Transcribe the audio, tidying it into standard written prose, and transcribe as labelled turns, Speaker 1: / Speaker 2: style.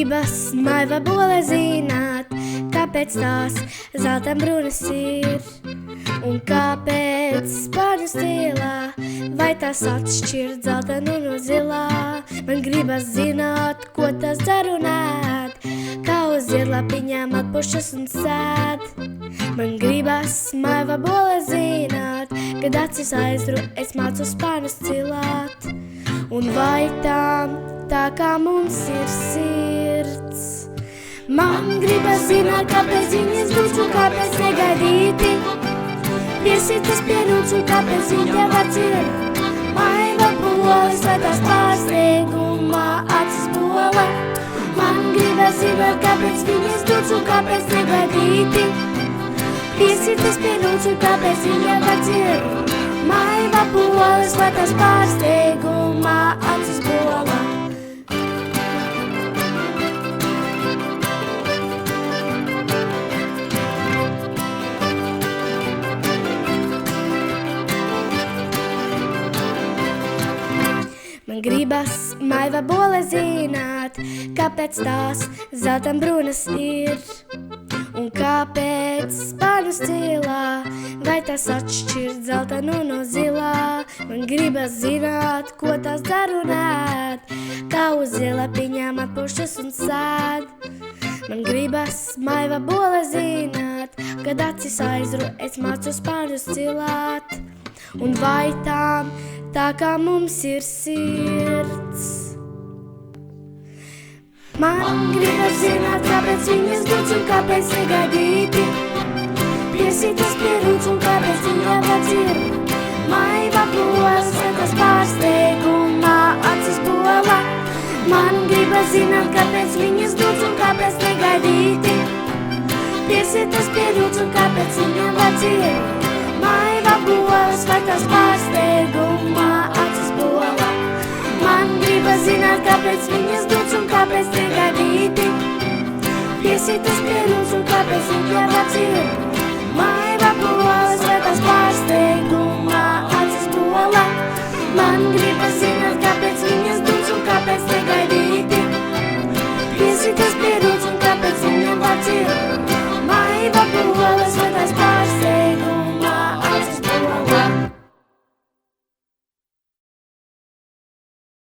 Speaker 1: gribas maiva bole zināt, kāpēc tās zelta brunas ir, un kāpēc spāņu stilā, vai tās atšķirt zeltanu no zilā. Man gribas zināt, ko tas dzer un ēd, kā uz ziedlapiņām atpušas un sēd. Man gribas maiva bole zināt, kad acis aizru es mācu spāņus cilāt. Un vai tā kā mums ir sirds? Man gribas zināt, kāpēc viņas dūc un kāpēc negaidīti piesitas pie rūts un kāpēc viņa tev atcir. Maiva boles vai tās pārsteigumā acis bola. Man gribas zināt, kāpēc viņas dūc un kāpēc negaidīti piesitas pie rūts un kāpēc viņa tev atcir. Maiva boles vai tās pārsteigumā acis bola. Man gribas maiva bole zināt, kāpēc tās zelta brunas ir, un kāpēc spāņu stilā, vai tās atšķirt zeltanu no zilā. Man gribas zināt, ko tās dzer un ēd, kā uz ziedlapiņām atpušas un sēd. Man gribas maiva bole zināt, kad acis aizru es mācu spāņus cilāt. Un vai tā kā mums ir sirds? Man gribas zināt, kāpēc viņas dūc un kāpēc negaidīti piesitas pie rūts un kāpēc viņa vecir. Maiva boles vai tas pārsteigumā acis bola. Man gribas zināt, kāpēc viņas dūc un kāpēc negaidīti piesitas pie rūts un kāpēc viņa vecir. Maiva boles vai tas pārsteigumā acis bola. Man gribas zināt, kāpēc viņas dūc un kāpēc negaidīti piesitas pie rūts un kāpēc viņa vecir. Maiva boles vai tas pārsteigumā acis bola. Man gribas zināt,